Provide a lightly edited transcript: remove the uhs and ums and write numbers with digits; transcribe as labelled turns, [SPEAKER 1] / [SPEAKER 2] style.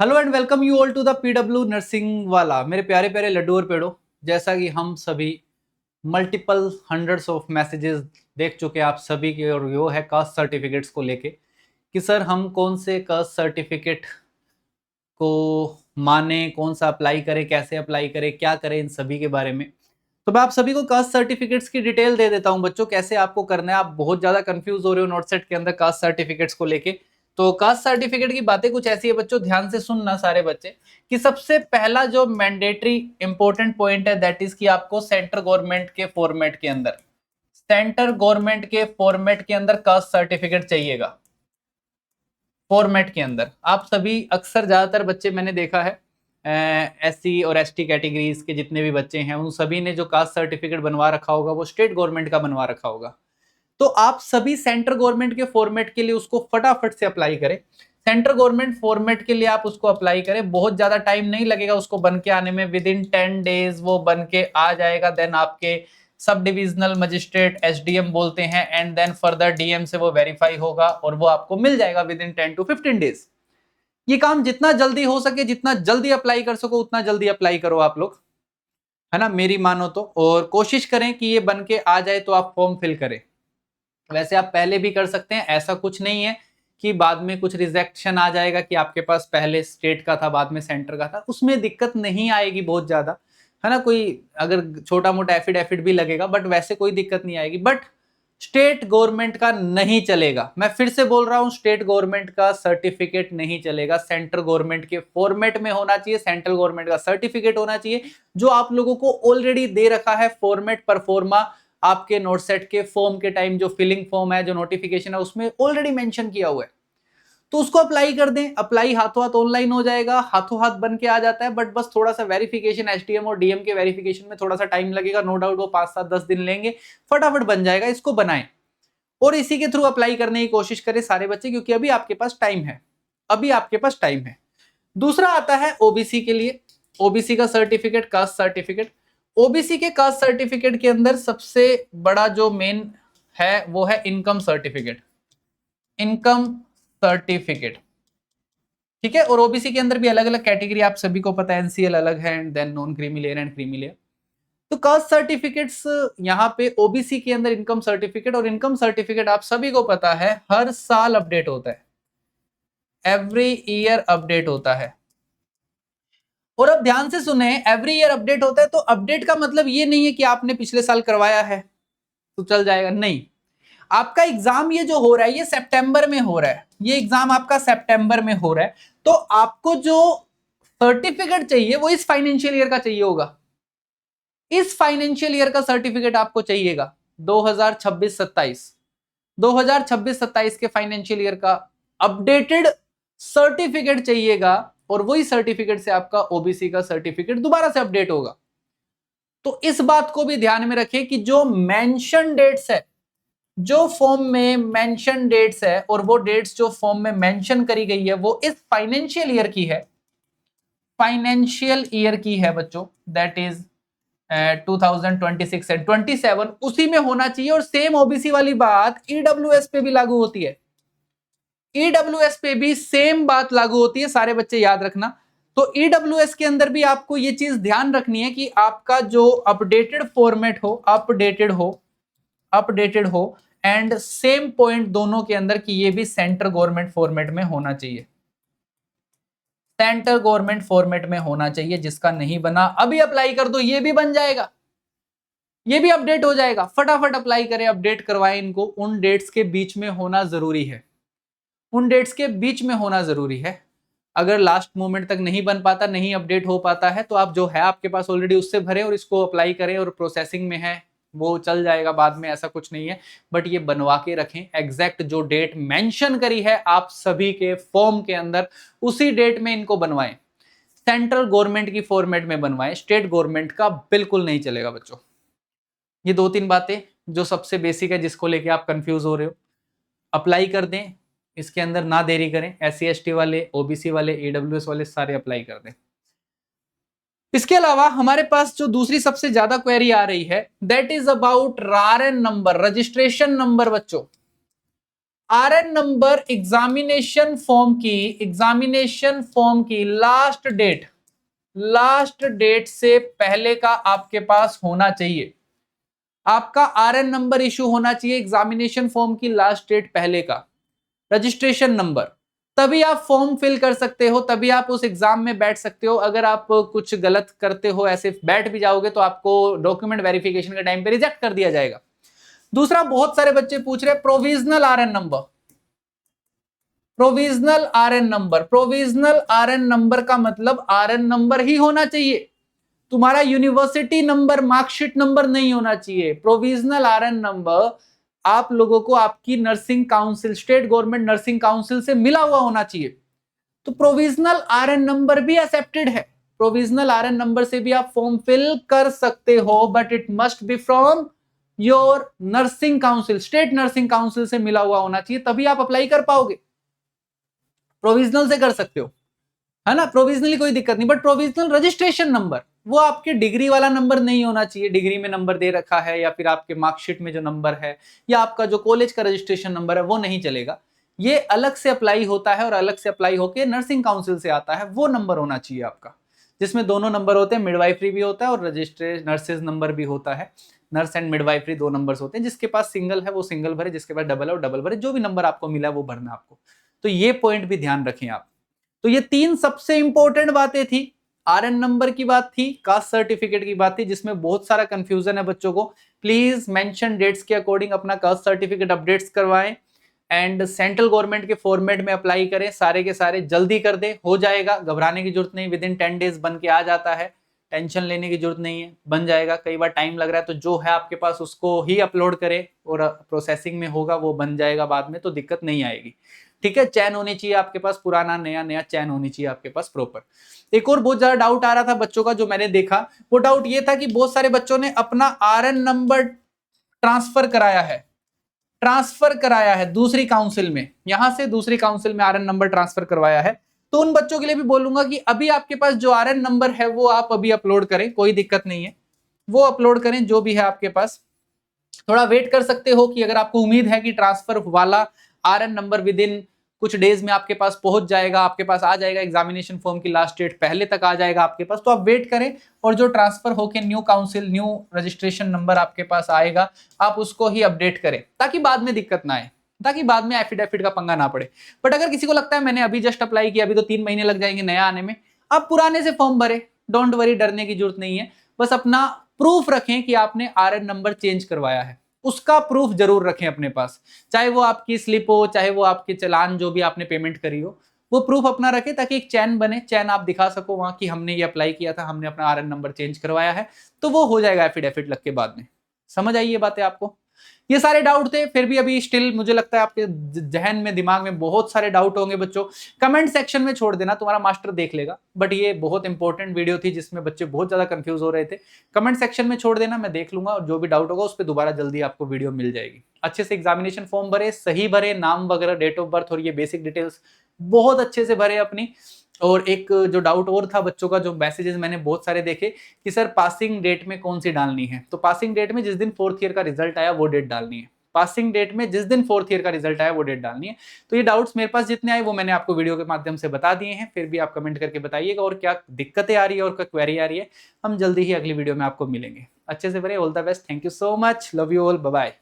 [SPEAKER 1] Hello and welcome you all to the PW nursing वाला। मेरे प्यारे प्यारे लड्डू और पेड़ो, जैसा कि हम सभी मल्टीपल हंड्रेड्स ऑफ मैसेजेस देख चुके हैं आप सभी के, और वो है कास्ट सर्टिफिकेट्स को लेके कि सर हम कौन से कास्ट सर्टिफिकेट को माने, कौन सा अप्लाई करें, कैसे अप्लाई करें, क्या करें, इन सभी के बारे में। तो मैं आप सभी को कास्ट सर्टिफिकेट्स की डिटेल दे देता हूं बच्चों, कैसे आपको करना है। आप बहुत ज्यादा कंफ्यूज हो रहे हो नोट सेट के अंदर कास्ट सर्टिफिकेट्स को लेके। तो कास्ट सर्टिफिकेट की बातें कुछ ऐसी है बच्चों, ध्यान से सुनना सारे बच्चे, कि सबसे पहला जो मैंडेटरी इंपॉर्टेंट पॉइंट है दैट इज कि आपको सेंट्रल गवर्नमेंट के फॉर्मेट के अंदर, सेंट्रल गवर्नमेंट के फॉर्मेट के अंदर कास्ट सर्टिफिकेट चाहिएगा। फॉर्मेट के अंदर आप सभी अक्सर ज्यादातर बच्चे मैंने देखा है एससी और एसटी कैटेगरीज के जितने भी बच्चे हैं उन सभी ने जो कास्ट सर्टिफिकेट बनवा रखा होगा वो स्टेट गवर्नमेंट का बनवा रखा होगा। तो आप सभी सेंट्रल गवर्नमेंट के फॉर्मेट के लिए उसको फटाफट से अप्लाई करें। सेंट्रल गवर्नमेंट फॉर्मेट के लिए आप उसको अप्लाई करें, बहुत ज्यादा टाइम नहीं लगेगा उसको बन के आने में, विद इन 10 डेज वो बन के आ जाएगा। देन आपके सब डिविजनल मजिस्ट्रेट एसडीएम बोलते हैं, एंड देन फर्दर डीएम से वो वेरीफाई होगा और वो आपको मिल जाएगा विद इन 10 टू 15 डेज। ये काम जितना जल्दी हो सके, जितना जल्दी अप्लाई कर सको उतना जल्दी अप्लाई करो आप लोग, है ना, मेरी मानो तो। और कोशिश करें कि ये बन के आ जाए तो आप फॉर्म फिल करें। वैसे आप पहले भी कर सकते हैं, ऐसा कुछ नहीं है कि बाद में कुछ रिजेक्शन आ जाएगा कि आपके पास पहले स्टेट का था बाद में सेंटर का था, उसमें दिक्कत नहीं आएगी बहुत ज्यादा, है ना। कोई अगर छोटा मोटा एफिडेविट भी लगेगा बट वैसे कोई दिक्कत नहीं आएगी। बट स्टेट गवर्नमेंट का नहीं चलेगा, मैं फिर से बोल रहा हूं, स्टेट गवर्नमेंट का सर्टिफिकेट नहीं चलेगा, सेंट्रल गवर्नमेंट के फॉर्मेट में होना चाहिए, सेंट्रल गवर्नमेंट का सर्टिफिकेट होना चाहिए जो आप लोगों को ऑलरेडी दे रखा है फॉर्मेट परफॉर्मा। आपके नोट सेट के फॉर्म के टाइम जो फिलिंग फॉर्म है, जो नोटिफिकेशन है, उसमें ऑलरेडी मेंशन किया हुआ है, तो उसको अप्लाई कर दें। अप्लाई हाथों हाथ ऑनलाइन हो जाएगा, हाथों हाथ बन के आ जाता है। बट बस थोड़ा सा वेरिफिकेशन, एसडीएम और डीएम के वेरिफिकेशन में थोड़ा सा टाइम लगेगा, नो डाउट वो 5-7-10 दिन लेंगे, फटाफट बन जाएगा। इसको बनाएं और इसी के थ्रू अप्लाई करने की कोशिश करें सारे बच्चे, क्योंकि अभी आपके पास टाइम है, अभी आपके पास टाइम है। दूसरा आता है ओबीसी के लिए, ओबीसी का सर्टिफिकेट, कास्ट सर्टिफिकेट। ओबीसी के कास्ट सर्टिफिकेट के अंदर सबसे बड़ा जो मेन है वो है इनकम सर्टिफिकेट, इनकम सर्टिफिकेट, ठीक है। और ओबीसी के अंदर भी अलग अलग कैटेगरी आप सभी को पता है, एनसीएल अलग है and then non creamy layer and creamy layer. तो कास्ट सर्टिफिकेट्स यहाँ पे ओबीसी के अंदर इनकम सर्टिफिकेट, और इनकम सर्टिफिकेट आप सभी को पता है हर साल अपडेट होता है, एवरी ईयर अपडेट होता है। और अब ध्यान से सुने, एवरी ईयर अपडेट होता है, तो अपडेट का मतलब ये नहीं है कि आपने पिछले साल करवाया है तो चल जाएगा, नहीं। आपका एग्जाम ये जो हो रहा है ये सितंबर में हो रहा है, ये एग्जाम आपका सितंबर में हो रहा है, तो आपको जो सर्टिफिकेट चाहिए वो इस फाइनेंशियल ईयर का चाहिए होगा, इस फाइनेंशियल ईयर का सर्टिफिकेट आपको चाहिएगा 2026-27, 2026-27 के फाइनेंशियल ईयर का अपडेटेड सर्टिफिकेट चाहिएगा, और वही सर्टिफिकेट से आपका ओबीसी का सर्टिफिकेट दोबारा से अपडेट होगा। तो इस बात को भी ध्यान में रखें कि जो मेंशन डेट्स है, जो फॉर्म में मेंशन डेट्स है, और वो डेट्स जो फॉर्म में मेंशन करी गई है वो इस फाइनेंशियल ईयर की है, फाइनेंशियल ईयर की है बच्चों, दैट इज 2026 एंड 27, उसी में होना चाहिए। और सेम ओबीसी वाली बात ईडब्ल्यूएस पे भी लागू होती है, ईडब्ल्यूएस पे भी सेम बात लागू होती है, सारे बच्चे याद रखना। तो ईडब्ल्यूएस के अंदर भी आपको ये चीज ध्यान रखनी है कि आपका जो अपडेटेड फॉर्मेट हो, अपडेटेड हो, अपडेटेड हो, एंड सेम पॉइंट दोनों के अंदर कि ये भी सेंट्रल गवर्नमेंट फॉर्मेट में होना चाहिए, सेंट्रल गवर्नमेंट फॉर्मेट में होना चाहिए। जिसका नहीं बना अभी अप्लाई कर दो, ये भी बन जाएगा, ये भी अपडेट हो जाएगा। फटाफट अप्लाई करें, अपडेट करवाएं इनको, उन डेट्स के बीच में होना जरूरी है, उन डेट्स के बीच में होना जरूरी है। अगर लास्ट मोमेंट तक नहीं बन पाता, नहीं अपडेट हो पाता है, तो आप जो है आपके पास ऑलरेडी उससे भरें और इसको अप्लाई करें, और प्रोसेसिंग में है वो चल जाएगा बाद में, ऐसा कुछ नहीं है। बट ये बनवा के रखें, एग्जैक्ट जो डेट मेंशन करी है आप सभी के फॉर्म के अंदर उसी डेट में इनको बनवाएं, सेंट्रल गवर्नमेंट की फॉर्मेट में बनवाएं, स्टेट गवर्नमेंट का बिल्कुल नहीं चलेगा बच्चों। ये 2-3 बातें जो सबसे बेसिक है, जिसको लेके आप कंफ्यूज हो रहे हो, अप्लाई कर दें इसके अंदर, ना देरी करें। एससी एसटी वाले, ओबीसी वाले, ईडब्ल्यूएस वाले सारे अप्लाई कर दें। इसके अलावा हमारे पास जो दूसरी सबसे ज्यादा क्वेरी आ रही है that is about RN number, registration number. बच्चों आरएन नंबर एग्जामिनेशन फॉर्म की लास्ट डेट से पहले का आपके पास होना चाहिए। आपका आरएन नंबर इशू होना चाहिए एग्जामिनेशन फॉर्म की लास्ट डेट पहले का, रजिस्ट्रेशन नंबर, तभी आप फॉर्म फिल कर सकते हो, तभी आप उस एग्जाम में बैठ सकते हो। अगर आप कुछ गलत करते हो, ऐसे बैठ भी जाओगे तो आपको डॉक्यूमेंट वेरिफिकेशन के टाइम पे रिजेक्ट कर दिया जाएगा। दूसरा, बहुत सारे बच्चे पूछ रहे हैं provisional RN number. Provisional RN number का मतलब आरएन नंबर ही होना चाहिए, तुम्हारा यूनिवर्सिटी नंबर, मार्कशीट नंबर नहीं होना चाहिए। प्रोविजनल आरएन नंबर आप लोगों को आपकी nursing council, state government nursing council से मिला हुआ होना चाहिए। तो प्रोविजनल आरएन नंबर भी एक्सेप्टेड है, प्रोविजनल आरएन नंबर से भी आप फॉर्म फिल कर सकते हो, but it must be from your nursing council, state nursing council से मिला हुआ होना चाहिए, तभी आप अप्लाई कर पाओगे। प्रोविजनल से कर सकते हो, है ना, प्रोविजनली कोई दिक्कत नहीं, बट प्रोविजनल रजिस्ट्रेशन नंबर वो आपके डिग्री वाला नंबर नहीं होना चाहिए। डिग्री में नंबर दे रखा है या फिर आपके मार्कशीट में जो नंबर है या आपका जो कॉलेज का रजिस्ट्रेशन नंबर है वो नहीं चलेगा। ये अलग से अप्लाई होता है और अलग से अप्लाई होकर नर्सिंग काउंसिल से आता है, वो नंबर होना चाहिए आपका, जिसमें दोनों नंबर होते हैं, मिडवाइफरी भी होता है और रजिस्ट्रेशन नर्सेज नंबर भी होता है। नर्स एंड मिडवाइफरी दो नंबर्स होते हैं, जिसके पास सिंगल है वो सिंगल भरे, जिसके पास डबल है वो डबल भरे, जो भी नंबर आपको मिला है वो भरना आपको। तो ये पॉइंट भी ध्यान रखें आप। तो ये तीन सबसे इंपॉर्टेंट बातें थी, आरएन नंबर की बात थी, कास्ट सर्टिफिकेट की बात थी, जिसमें बहुत सारा कंफ्यूजन है बच्चों को। प्लीज मेंशन डेट्स के अकॉर्डिंग अपना कास्ट सर्टिफिकेट अपडेट्स करवाएं एंड सेंट्रल गवर्नमेंट के फॉर्मेट में अप्लाई करें, सारे के सारे जल्दी कर दे, हो जाएगा, घबराने की जरूरत नहीं, विद इन 10 डेज बन के आ जाता है, टेंशन लेने की जरूरत नहीं है, बन जाएगा। कई बार टाइम लग रहा है तो जो है आपके पास उसको ही अपलोड करें और प्रोसेसिंग में होगा, वो बन जाएगा बाद में, तो दिक्कत नहीं आएगी। ठीक है, चैन होनी चाहिए आपके पास, पुराना नया, नया चैन होनी चाहिए आपके पास प्रॉपर। एक और बहुत ज्यादा डाउट आ रहा था बच्चों का, जो मैंने देखा, वो डाउट ये था कि बहुत सारे बच्चों ने अपना आरएन नंबर ट्रांसफर कराया है दूसरी काउंसिल में, यहां से दूसरी काउंसिल में आरएन नंबर ट्रांसफर करवाया है। तो उन बच्चों के लिए भी बोलूंगा कि अभी आपके पास जो आरएन नंबर है वो आप अभी अपलोड करें, कोई दिक्कत नहीं है, वो अपलोड करें जो भी है आपके पास। थोड़ा वेट कर सकते हो कि अगर आपको उम्मीद है कि ट्रांसफर वाला आरएन नंबर विद इन कुछ डेज में आपके पास पहुंच जाएगा, आपके पास आ जाएगा, एग्जामिनेशन फॉर्म की लास्ट डेट पहले तक आ जाएगा आपके पास, तो आप वेट करें और जो ट्रांसफर होके new council, new registration number आपके पास आएगा, आप उसको ही अपडेट करें, ताकि बाद में दिक्कत ना आए, ताकि बाद में एफिडेविट का पंगा ना पड़े। बट अगर किसी को लगता है मैंने अभी जस्ट अप्लाई किया, अभी तो 3 महीने लग जाएंगे नया आने में, आप पुराने से फॉर्म भरे, डोंट वरी, डरने की जरूरत नहीं है। बस अपना प्रूफ रखें कि आपने आरएन नंबर चेंज करवाया है, उसका प्रूफ जरूर रखें अपने पास, चाहे वो आपकी स्लिप हो, चाहे वो आपके चालान जो भी आपने पेमेंट करी हो, वो प्रूफ अपना रखें, ताकि एक चैन बने, चैन आप दिखा सको वहां कि हमने ये अप्लाई किया था, हमने अपना आरएन नंबर चेंज करवाया है, तो वो हो जाएगा एफिडेविट लग के बाद में। समझ आई ये बातें आपको? ये सारे डाउट थे, फिर भी अभी स्टिल मुझे लगता है आपके जहन में, दिमाग में बहुत सारे डाउट होंगे बच्चों, कमेंट सेक्शन में छोड़ देना, तुम्हारा मास्टर देख लेगा। बट ये बहुत इंपॉर्टेंट वीडियो थी जिसमें बच्चे बहुत ज्यादा कंफ्यूज हो रहे थे, कमेंट सेक्शन में छोड़ देना, मैं देख लूंगा और जो भी डाउट होगा उस पर दोबारा जल्दी आपको वीडियो मिल जाएगी। अच्छे से एग्जामिनेशन फॉर्म भरे, सही भरे, नाम वगैरह, डेट ऑफ बर्थ और ये बेसिक डिटेल्स बहुत अच्छे से भरे अपनी। और एक जो डाउट और था बच्चों का, जो मैसेजेस मैंने बहुत सारे देखे कि सर पासिंग डेट में कौन सी डालनी है, तो पासिंग डेट में जिस दिन 4th ईयर का रिजल्ट आया वो डेट डालनी है, पासिंग डेट में जिस दिन 4th ईयर का रिजल्ट आया वो डेट डालनी है। तो ये डाउट्स मेरे पास जितने आए वो मैंने आपको वीडियो के माध्यम से बता दिए हैं, फिर भी आप कमेंट करके बताइएगा और क्या दिक्कतें आ रही है और क्या क्वेरी आ रही है, हम जल्दी ही अगली वीडियो में आपको मिलेंगे। अच्छे से भरे, all the best, thank you so much, love you all, bye bye.